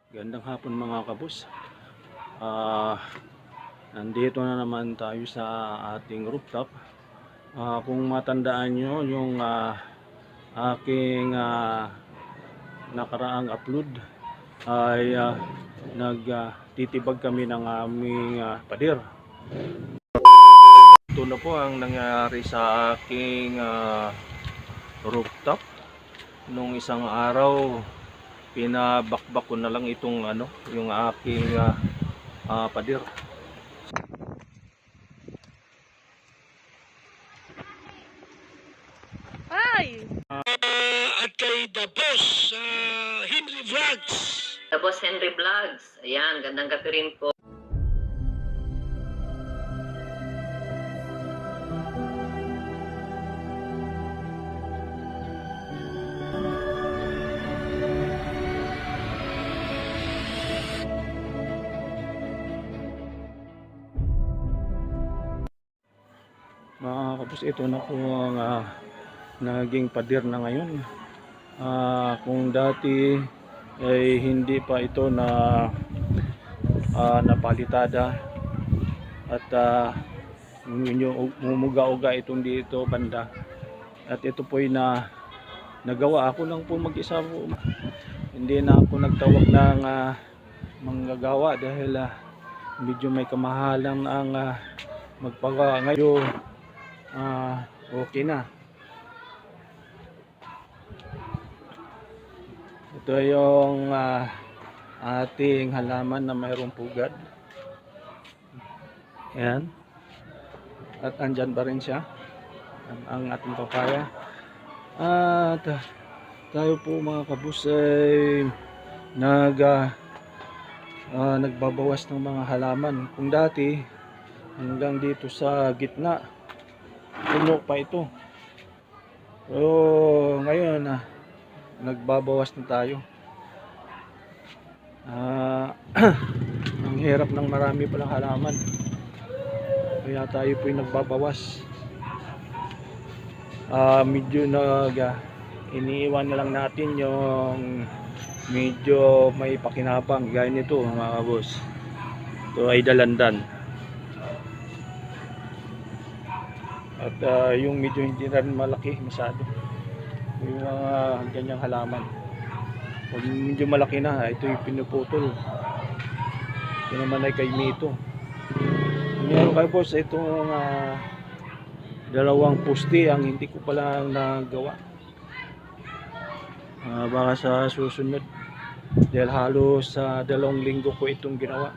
Gandang hapon mga kabus. Ah, Nandito na naman tayo sa ating rooftop. Kung matandaan nyo yung aking nakaraang upload ay nagtitibag kami ng aming pader. Ito na po ang nangyari sa aking rooftop. Nung isang araw, pinabakbak ko na lang itong yung aking pader. Ay! At kay The Boss Henry Vlogs. Tapos Henry Vlogs. Ayan, gandang gabi rin po. Mga kapos, ito na po ang naging pader na ngayon. Kung dati ay hindi pa ito na napalitada at mumuga-uga itong dito banda, at ito po ay nagawa ako lang po mag-isa po. Hindi na ako nagtawag ng manggagawa dahil medyo may kamahalan ang magpagawa. Ngayon okay na. Ito yung ating halaman na mayroong pugad. Ayan. At andyan pa rin siya ang ating papaya. At tayo po mga kabus ay nagbabawas ng mga halaman. Kung dati hanggang dito sa gitna puno pa ito, so ngayon nagbabawas na tayo. Ang hirap ng marami palang halaman, kaya tayo po yung nagbabawas. Medyo iniiwan na lang natin yung medyo may pakinabang gaya nito mga boss. Ito ay dalandan. At yung medyo hindi na rin malaki masyado yung mga ganyang halaman. Pag medyo malaki na, ito yung pinuputol. Ito naman ay kay Mito. Meron kay boss itong dalawang poste ang hindi ko pala nagawa. Baka sa susunod, dahil halos sa 2 linggo ko itong ginawa.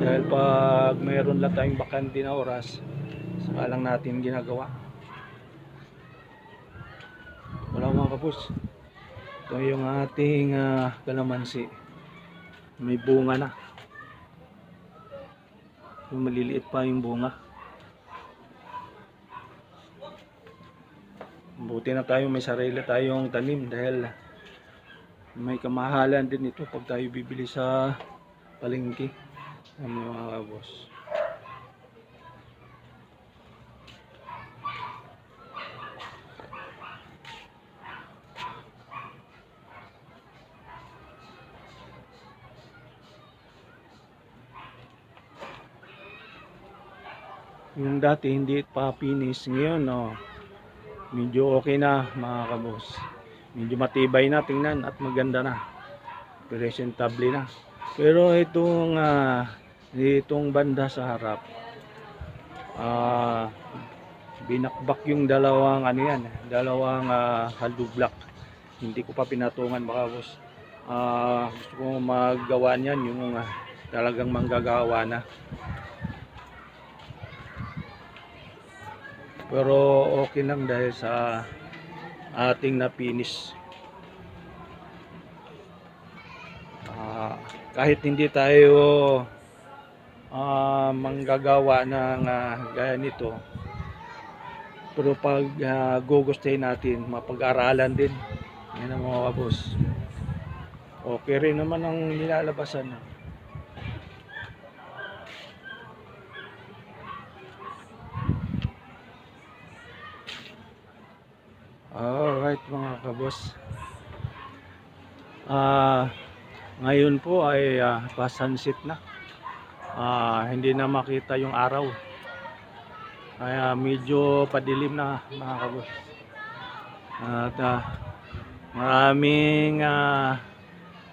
Dahil pag mayroon lang tayong bakante na oras, saka lang natin ginagawa. Wala mga kapos, ito yung ating kalamansi. May bunga na. Yung maliliit pa yung bunga. Buti na tayo may sarili tayong tanim dahil may kamahalan din ito pag tayo bibili sa palengke. Mga boss, yung dati hindi pa finish, ngayon medyo okay na mga kabos. Medyo matibay na tingnan at maganda na, presentable na. Pero itong banda sa harap, binakbak yung dalawang hollow block. Hindi ko pa pinatungan mga boss. Gusto ko magawa niyan yung talagang manggagawa na. Pero okay lang dahil sa ating na-finish. Kahit hindi tayo manggagawa ng gaya nito, pero pag gugustuhin natin, mapag-aralan din. Yan ang mga boss. Okay rin naman ang nilalabasan. Alright mga kabos, Ngayon po ay pa-sunset na. Hindi na makita yung araw. Kaya medyo padilim na mga kaboss. At maraming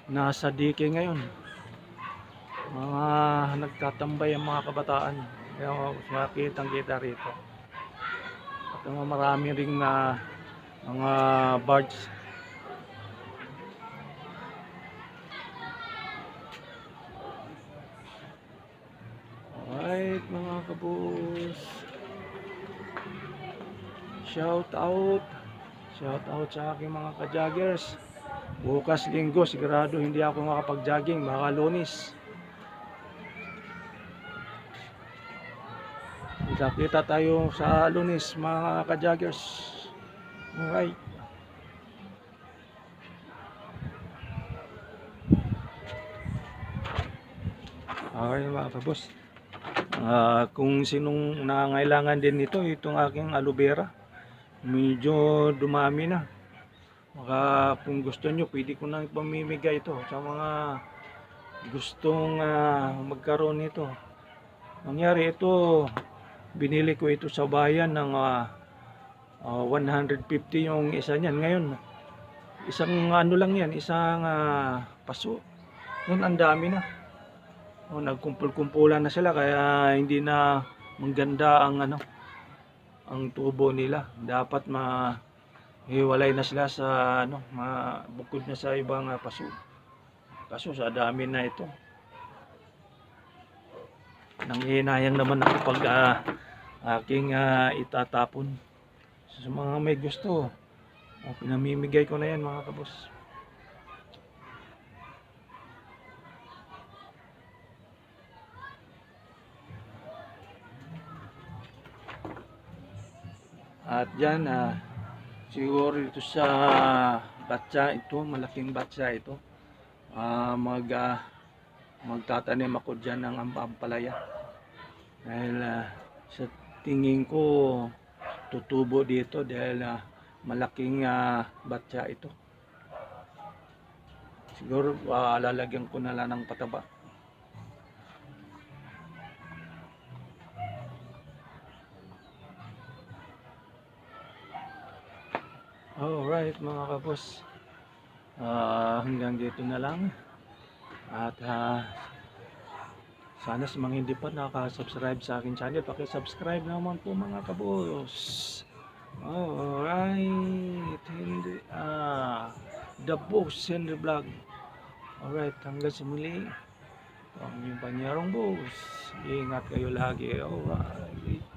nasa dike ngayon. Mga nagtatambay ang mga kabataan. Kaya makitang kita rito. At marami ring mga birds. Alright mga kabus, shout out sa aking mga ka-joggers. Bukas linggo sigurado hindi ako makapag-jogging, baka Lunes. Kita tayo sa Lunes mga ka-joggers. Alright. Okay mga kabus. Kung sinong nangailangan din nito, itong aking aloe vera, medyo dumami na. Baka kung gusto nyo, pwede ko nang pamimigay ito sa mga gustong magkaroon nito. Nangyari ito, binili ko ito sa bayan ng 150 yung isa niyan. Ngayon, isang ano lang yan, isang paso. Noon ang dami na. Nagkumpul-kumpulan na sila kaya hindi na maganda ang tubo nila. Dapat hiwalay na sila sa bukod na sa ibang paso. Kaso sa dami na ito. Nanghihinayang naman ako pag aking itatapon. Sa mga may gusto, pinamimigay ko na yan mga kabos. At yan, siguro ito sa batsa ito, malaking batsa ito. Magtatanim ako dyan ng ampalaya. Dahil sa tingin ko, tutubo dito dahil malaking batsa ito. Siguro lalagyan ko na lang ng pataba. Alright mga kabos, hanggang dito na lang. At sana sa mga hindi pa nakaka-subscribe sa akin channel, paki-subscribe naman po mga kabos. Alright, The Boss Henry Vlog. Alright, hanggang sa muli. Ito ang inyong Panyarong Boss. Ingat kayo lagi. Alright.